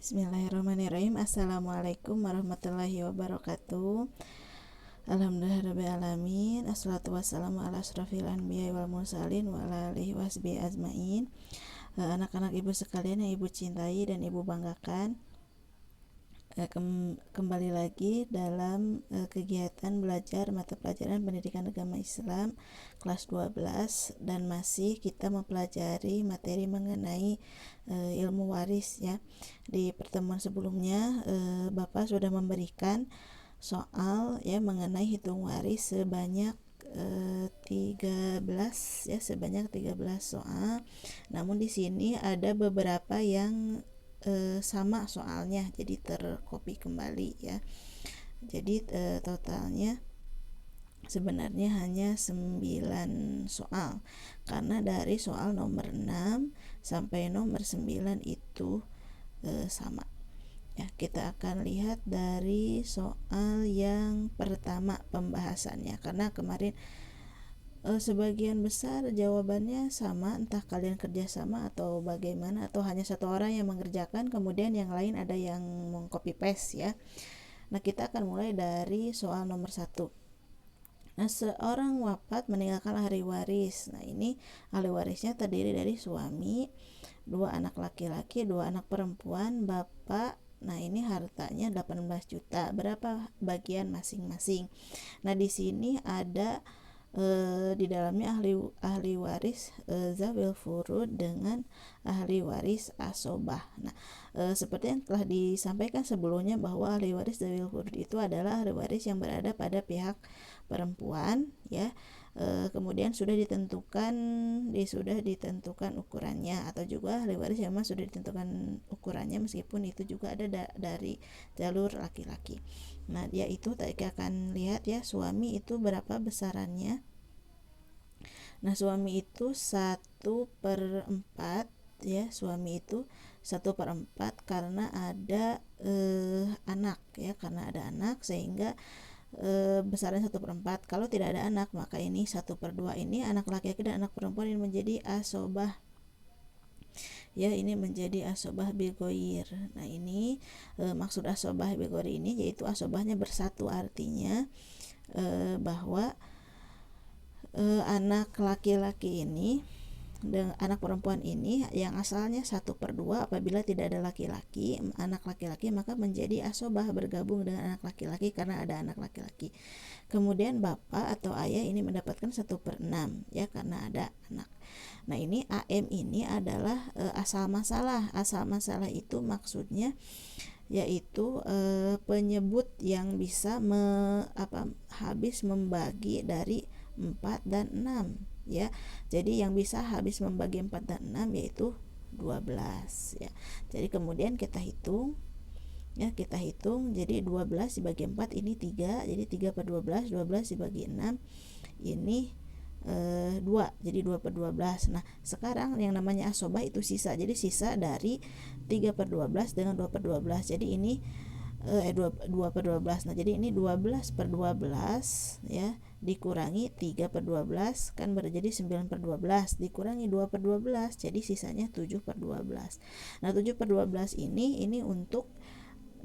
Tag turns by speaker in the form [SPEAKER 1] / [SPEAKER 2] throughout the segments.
[SPEAKER 1] Bismillahirrahmanirrahim. Assalamualaikum warahmatullahi wabarakatuh. Alhamdulillahirrahmanirrahim. Assalatu wassalamu ala asrafil anbiya wal mursalin wa ala alihi wasbi azmain. Anak-anak ibu sekalian yang ibu cintai dan ibu banggakan, kembali lagi dalam kegiatan belajar mata pelajaran pendidikan agama Islam kelas 12, dan masih kita mempelajari materi mengenai ilmu waris ya. Di pertemuan sebelumnya Bapak sudah memberikan soal ya mengenai hitung waris sebanyak 13 ya, sebanyak 13 soal. Namun di sini ada beberapa yang sama soalnya, jadi tercopy kembali ya. Jadi totalnya sebenarnya hanya 9 soal, karena dari soal nomor 6 sampai nomor 9 itu sama ya. Kita akan lihat dari soal yang pertama pembahasannya, karena kemarin sebagian besar jawabannya sama, entah kalian kerjasama atau bagaimana, atau hanya satu orang yang mengerjakan kemudian yang lain ada yang meng-copy paste ya. Nah, kita akan mulai dari soal nomor 1. Nah, seorang wafat meninggalkan ahli waris. Nah, ini ahli warisnya terdiri dari suami, 2 anak laki-laki, 2 anak perempuan, bapak. Nah, ini hartanya 18 juta. Berapa bagian masing-masing? Nah, di sini ada di dalamnya ahli waris zawil furud dengan ahli waris asobah. Nah, seperti yang telah disampaikan sebelumnya bahwa ahli waris zawil furud itu adalah ahli waris yang berada pada pihak perempuan ya. Kemudian sudah ditentukan ukurannya, atau juga ahli waris yang memang sudah ditentukan ukurannya meskipun itu juga ada dari jalur laki-laki. Nah, dia itu kita akan lihat ya, suami itu berapa besarannya. Nah, suami itu 1/4 ya, suami itu 1/4 karena ada anak ya, karena ada anak sehingga besarnya 1/4. Kalau tidak ada anak maka ini 1/2 ini anak laki-laki dan anak perempuan ini menjadi asobah ya, ini menjadi asobah bigoir. Nah, ini maksud asobah bigoir ini yaitu asobahnya bersatu, artinya bahwa anak laki-laki ini dan anak perempuan ini yang asalnya 1/2 apabila tidak ada laki-laki, anak laki-laki, maka menjadi asobah bergabung dengan anak laki-laki karena ada anak laki-laki. Kemudian bapak atau ayah ini mendapatkan 1/6 ya, karena ada anak. Nah, ini AM ini adalah asal masalah. Asal masalah itu maksudnya yaitu penyebut yang bisa habis membagi dari 4 dan 6 ya. Jadi yang bisa habis membagi 4 dan 6 yaitu 12 ya. Jadi kemudian kita hitung ya, jadi 12 dibagi 4 ini 3, jadi 3/12, 12 dibagi 6 ini 2, jadi 2/12. Nah, sekarang yang namanya asobah itu sisa, jadi sisa dari 3/12 dengan 2/12, jadi ini 2/12. Nah, jadi ini 12/12 ya, dikurangi 3/12 kan menjadi 9/12, dikurangi 2/12 jadi sisanya 7/12. Nah, 7/12 ini untuk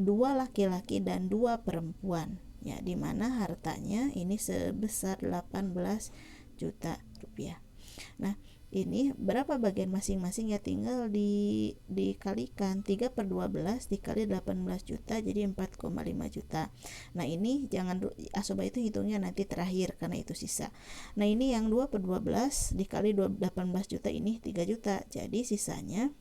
[SPEAKER 1] 2 laki-laki dan 2 perempuan ya, dimana hartanya ini sebesar 18 juta rupiah. Nah, ini berapa bagian masing-masing ya, tinggal dikalikan 3/12 dikali 18 juta jadi 4,5 juta. Nah, ini jangan asobah itu hitungnya nanti terakhir karena itu sisa. Nah, ini yang 2/12 dikali 18 juta ini 3 juta, jadi sisanya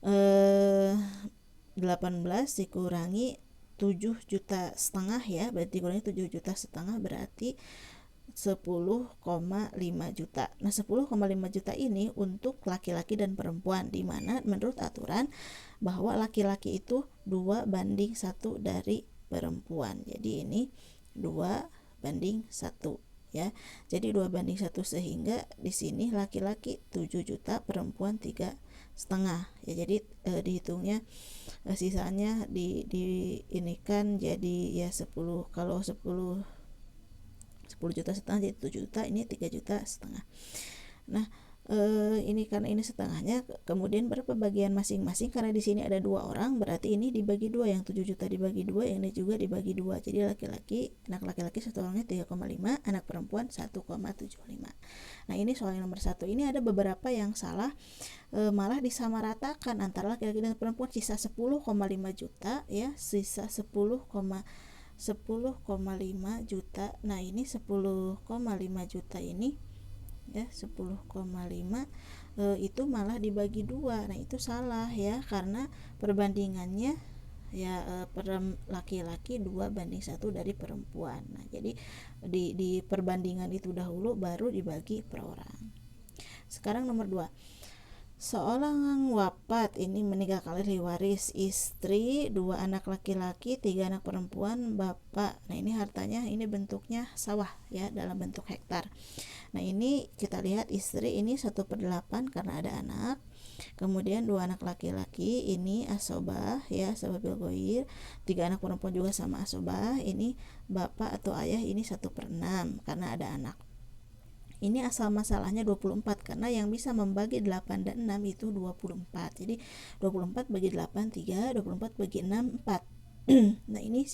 [SPEAKER 1] 18 dikurangi 7,5 juta ya, berarti dikurangi 7,5 juta berarti 10,5 juta. Nah, 10,5 juta ini untuk laki-laki dan perempuan, di mana menurut aturan bahwa laki-laki itu 2/1 dari perempuan. Jadi ini 2/1 ya. Jadi 2/1 sehingga di sini laki-laki 7 juta, perempuan 3,5 ya. Jadi dihitungnya sisanya inikan jadi ya 10, kalau 10,5 juta jadi 7 juta, ini 3,5 juta. Nah, ini karena ini setengahnya, kemudian berapa bagian masing-masing, karena di sini ada 2 orang berarti ini dibagi 2, yang 7 juta dibagi 2, yang ini juga dibagi 2. Jadi anak laki-laki satu orangnya 3,5, anak perempuan 1,75. Nah, ini soal yang nomor 1. Ini ada beberapa yang salah, malah disamaratakan antara laki-laki dan perempuan, sisa 10,5 juta ya, sisa 10,5 juta. Nah, ini 10,5 juta ini ya 10,5 itu malah dibagi 2. Nah, itu salah ya, karena perbandingannya ya per laki-laki 2:1 dari perempuan. Nah, jadi di perbandingan itu dahulu baru dibagi per orang. Sekarang nomor 2. Seorang wafat, ini meninggalkan ahli waris, istri, 2 anak laki-laki, 3 anak perempuan, bapak. Nah, ini hartanya ini bentuknya sawah ya, dalam bentuk hektar. Nah, ini kita lihat istri ini 1/8 karena ada anak. Kemudian 2 anak laki-laki ini asobah ya, sababil goir. 3 anak perempuan juga sama asobah. Ini bapak atau ayah ini 1/6 karena ada anak. Ini asal masalahnya 24, karena yang bisa membagi 8 dan 6 itu 24. Jadi 24 bagi 8 3, 24 bagi 6 4. Nah, ini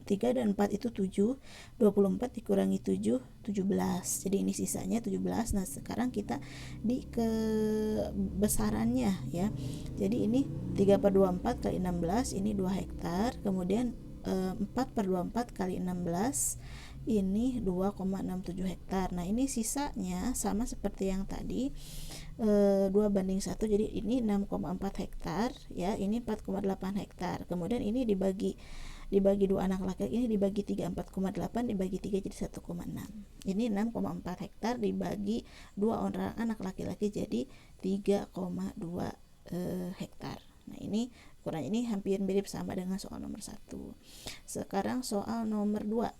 [SPEAKER 1] 3 dan 4 itu 7, 24 dikurangi 7, 17. Jadi ini sisanya 17. Nah, sekarang kita di kebesarannya ya. Jadi ini 3/24 kali 16, ini 2 hektar. Kemudian 4/24 kali 16, ini 2,67 hektar. Nah, ini sisanya sama seperti yang tadi, 2:1. Jadi ini 6,4 hektar ya, ini 4,8 hektar. Kemudian ini dibagi 2 anak laki-laki, ini dibagi 3, 4,8 dibagi 3 jadi 1,6. Ini 6,4 hektar dibagi 2 orang anak laki-laki jadi 3,2 hektar. Nah, ini ukuran ini hampir mirip sama dengan soal nomor 1. Sekarang soal nomor 2.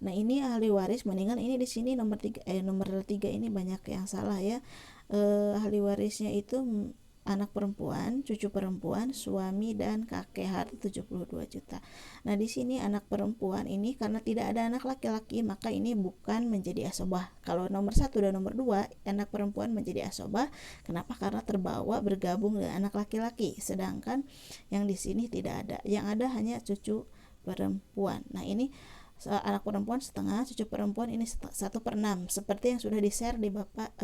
[SPEAKER 1] Nah, ini ahli waris meninggal, ini di sini nomor 3 ini banyak yang salah ya. Ahli warisnya itu anak perempuan, cucu perempuan, suami dan kakek, harta 72 juta. Nah, di sini anak perempuan ini karena tidak ada anak laki-laki, maka ini bukan menjadi asobah. Kalau nomor 1 dan nomor 2 anak perempuan menjadi asobah. Kenapa? Karena terbawa bergabung dengan anak laki-laki. Sedangkan yang di sini tidak ada. Yang ada hanya cucu perempuan. Nah, ini anak perempuan setengah, cucu perempuan ini 1/6, seperti yang sudah di-share di Bapak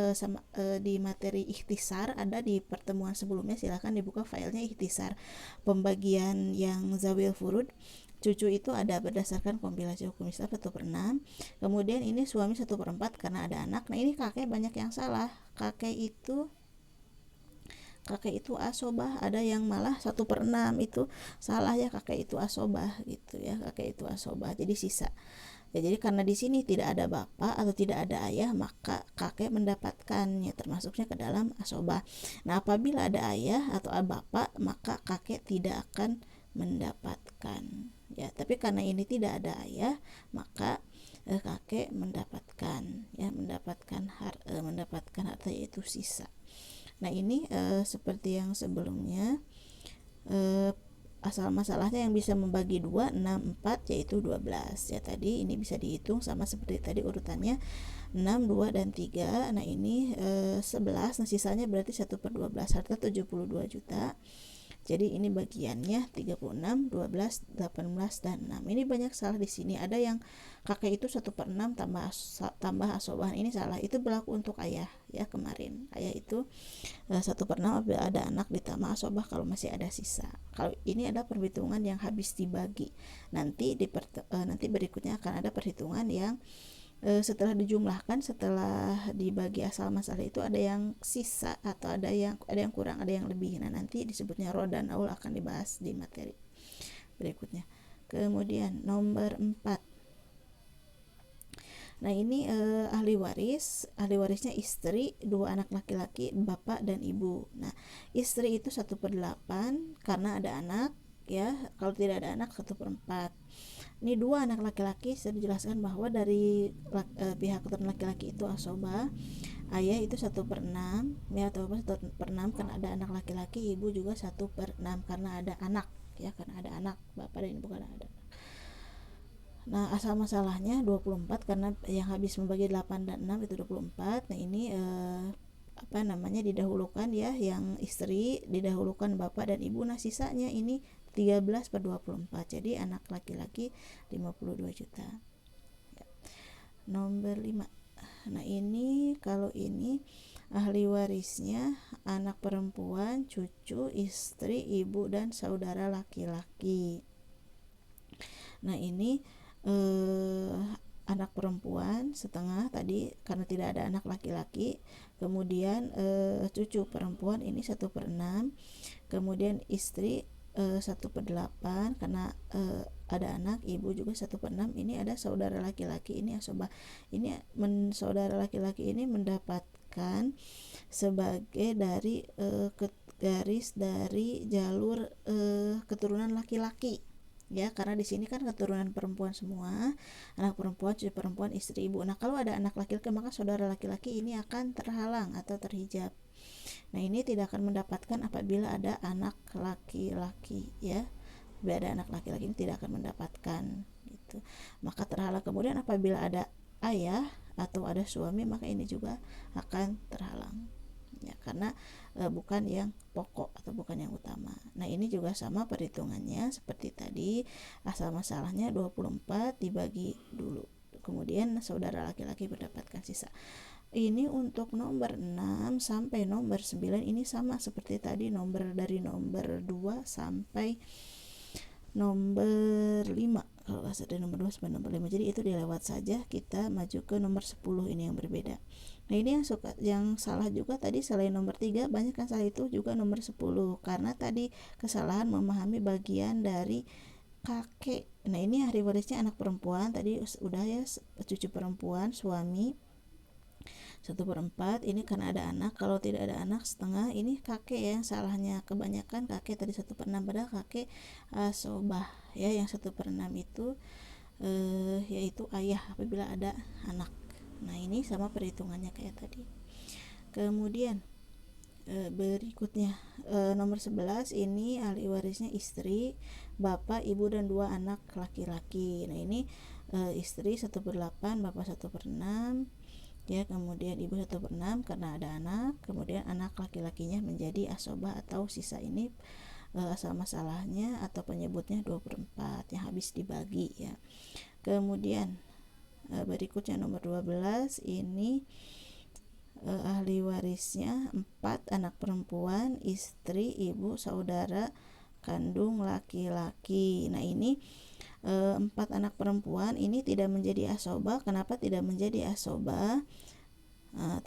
[SPEAKER 1] di materi ikhtisar, ada di pertemuan sebelumnya. Silahkan dibuka filenya ikhtisar pembagian yang zawil furud. Cucu itu ada berdasarkan kompilasi hukum Islam 1/6. Kemudian ini suami 1/4 karena ada anak. Nah, ini kakek banyak yang salah. Kakek itu asobah, ada yang malah 1/6 itu salah ya, kakek itu asobah gitu ya, kakek itu asobah, jadi sisa ya. Jadi karena di sini tidak ada bapak atau tidak ada ayah, maka kakek mendapatkannya, termasuknya ke dalam asobah. Nah, apabila ada ayah atau bapak, maka kakek tidak akan mendapatkan ya. Tapi karena ini tidak ada ayah, maka kakek mendapatkan harta yaitu sisa. Nah, ini seperti yang sebelumnya, asal masalahnya yang bisa membagi 2, 6, 4 yaitu 12 ya. Tadi ini bisa dihitung sama seperti tadi urutannya 6, 2 dan 3. Nah, ini 11. Nah, sisanya berarti 1/12, harta 72 juta. Jadi ini bagiannya 36, 12, 18 dan 6. Ini banyak salah di sini. Ada yang kakek itu 1/6 tambah asobah. Ini salah. Itu berlaku untuk ayah ya, kemarin. Ayah itu 1/6 apabila ada anak ditambah asobah kalau masih ada sisa. Kalau ini ada perhitungan yang habis dibagi. Nanti berikutnya akan ada perhitungan yang setelah dijumlahkan, setelah dibagi asal masalah itu ada yang sisa atau ada yang kurang, ada yang lebih. Nah, nanti disebutnya rod dan aul, akan dibahas di materi berikutnya. Kemudian nomor 4. Nah, ini ahli warisnya istri, 2 anak laki-laki, bapak dan ibu. Nah, istri itu 1/8 karena ada anak ya, kalau tidak ada anak 1/4. Ini 2 anak laki-laki, saya dijelaskan bahwa dari pihak keturunan laki-laki itu asobah. Ayah itu 1/6 ya, atau 1/6 karena ada anak laki-laki. Ibu juga 1/6 karena ada anak ya, karena ada anak. Bapak dan ibu karena ada. Nah, asal masalahnya 24 karena yang habis membagi 8 dan 6 itu 24. Nah, ini didahulukan ya, yang istri didahulukan bapak dan ibu. Nah, sisanya ini 13/24. Jadi anak laki-laki 52 juta. Nomor 5. Nah, ini kalau ini ahli warisnya anak perempuan, cucu, istri, ibu, dan saudara laki-laki. Nah, ini anak perempuan setengah tadi karena tidak ada anak laki-laki. Kemudian cucu perempuan ini 1/6. Kemudian istri 1/8 karena ada anak, ibu juga 1/6. Ini ada saudara laki-laki, ini asobah. Ini saudara laki-laki ini mendapatkan sebagai dari garis dari jalur keturunan laki-laki ya, karena di sini kan keturunan perempuan semua, anak perempuan, cucu perempuan, istri, ibu. Nah, kalau ada anak laki-laki maka saudara laki-laki ini akan terhalang atau terhijab. Nah, ini tidak akan mendapatkan apabila ada anak laki-laki ya. Apabila ada anak laki-laki ini tidak akan mendapatkan gitu. Maka terhalang. Kemudian apabila ada ayah atau ada suami maka ini juga akan terhalang. Ya, karena bukan yang pokok atau bukan yang utama. Nah, ini juga sama perhitungannya seperti tadi, asal masalahnya 24 dibagi dulu. Kemudian saudara laki-laki mendapatkan sisa. Ini untuk nomor 6 sampai nomor 9 ini sama seperti tadi, dari nomor 2 sampai nomor 5. Kalau dari nomor 2 sampai nomor 5. Jadi itu dilewat saja, kita maju ke nomor 10 ini yang berbeda. Nah, ini yang salah juga tadi selain nomor 3, banyak yang salah itu juga nomor 10 karena tadi kesalahan memahami bagian dari kakek. Nah, ini ahli warisnya anak perempuan, tadi udah ya, cucu perempuan, suami 1/4. Ini karena ada anak, kalau tidak ada anak setengah. Ini kakek yang salahnya, kebanyakan kakek tadi 1/6 padahal kakek asobah ya, yang 1/6 itu yaitu ayah apabila ada anak. Nah, ini sama perhitungannya kayak tadi. Kemudian berikutnya nomor 11 ini ahli warisnya istri, bapak, ibu, dan 2 anak laki-laki. Nah, ini istri 1/8, bapak 1/6 ya, kemudian ibu 1/6 karena ada anak. Kemudian anak laki-lakinya menjadi asobah atau sisa ini asal masalahnya atau penyebutnya 2/4 yang habis dibagi ya. Kemudian berikutnya nomor 12 ini ahli warisnya 4 anak perempuan, istri, ibu, saudara kandung laki-laki. Nah, ini 4 anak perempuan ini tidak menjadi asobah. Kenapa tidak menjadi asobah?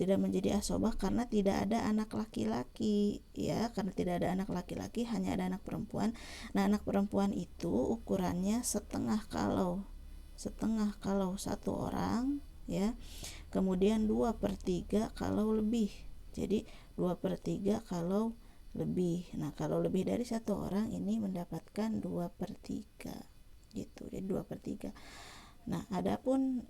[SPEAKER 1] Tidak menjadi asobah karena tidak ada anak laki-laki ya, karena tidak ada anak laki-laki, hanya ada anak perempuan. Nah, anak perempuan itu ukurannya setengah kalau 1 orang ya, kemudian 2/3 kalau lebih. Jadi 2/3 kalau lebih. Nah, kalau lebih dari 1 orang ini mendapatkan 2/3 gitu. Jadi 2/3. Nah, adapun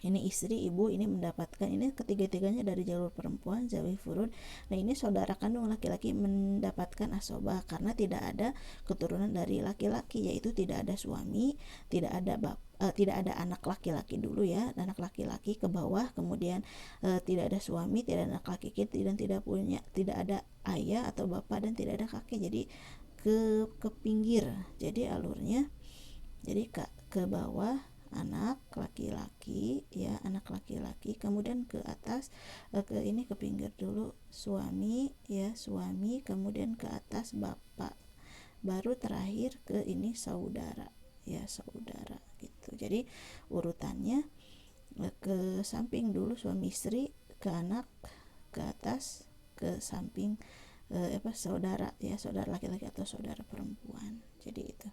[SPEAKER 1] ini istri, ibu ini mendapatkan, ini ketiga-tiganya dari jalur perempuan, zawi furud. Nah, ini saudara kandung laki-laki mendapatkan asobah karena tidak ada keturunan dari laki-laki, yaitu tidak ada suami, tidak ada anak laki-laki dulu ya, anak laki-laki ke bawah, kemudian tidak ada suami, tidak ada anak laki-laki, dan tidak ada ayah atau bapak, dan tidak ada kakek. Jadi ke pinggir, jadi alurnya jadi ke bawah anak laki-laki ya, anak laki-laki, kemudian ke atas ke pinggir dulu suami ya, suami, kemudian ke atas bapak, baru terakhir ke ini saudara ya, saudara gitu. Jadi urutannya ke samping dulu suami istri, ke anak, ke atas, ke samping saudara ya, saudara laki-laki atau saudara perempuan. Jadi itu.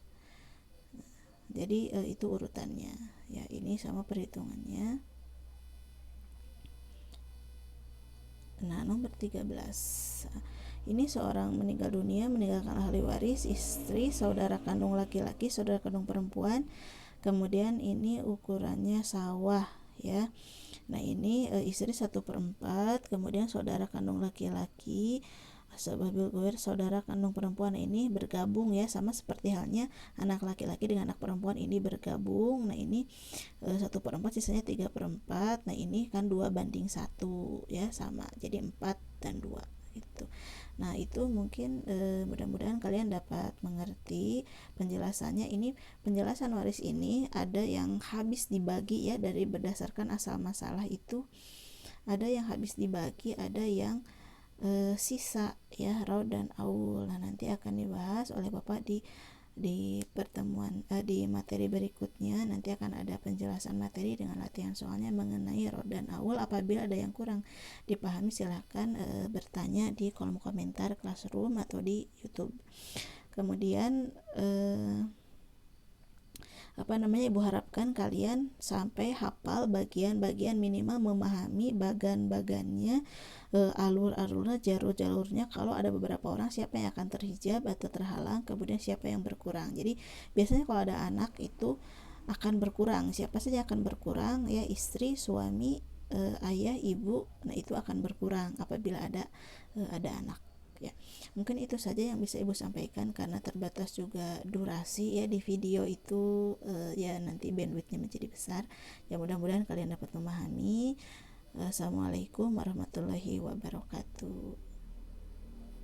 [SPEAKER 1] Jadi itu urutannya ya, ini sama perhitungannya. Nah, nomor 13 ini seorang meninggal dunia meninggalkan ahli waris, istri, saudara kandung laki-laki, saudara kandung perempuan, kemudian ini ukurannya sawah ya. Nah, ini istri 1/4, kemudian saudara kandung laki-laki Asbabil ghair, saudara kandung perempuan ini bergabung ya, sama seperti halnya anak laki-laki dengan anak perempuan ini bergabung. Nah ini 1/4 sisanya 3/4. Nah ini kan 2:1 ya, sama, jadi 4 dan 2 gitu. Nah itu mungkin mudah-mudahan kalian dapat mengerti penjelasannya. Ini penjelasan waris ini ada yang habis dibagi ya, dari berdasarkan asal masalah itu ada yang habis dibagi, ada yang sisa ya, raud dan aul. Nah nanti akan dibahas oleh Bapak di pertemuan di materi berikutnya. Nanti akan ada penjelasan materi dengan latihan soalnya mengenai raud dan aul. Apabila ada yang kurang dipahami silahkan bertanya di kolom komentar Classroom atau di YouTube. Kemudian Ibu harapkan kalian sampai hafal bagian-bagian, minimal memahami bagan-bagannya, alur-alurnya, jalur-jalurnya. Kalau ada beberapa orang, siapa yang akan terhijab atau terhalang, kemudian siapa yang berkurang. Jadi biasanya kalau ada anak itu akan berkurang, siapa saja akan berkurang ya, istri, suami, ayah, ibu. Nah itu akan berkurang apabila ada anak ya. Mungkin itu saja yang bisa Ibu sampaikan karena terbatas juga durasi ya di video itu, ya nanti bandwidthnya menjadi besar. Ya mudah-mudahan kalian dapat memahami. Assalamualaikum warahmatullahi wabarakatuh.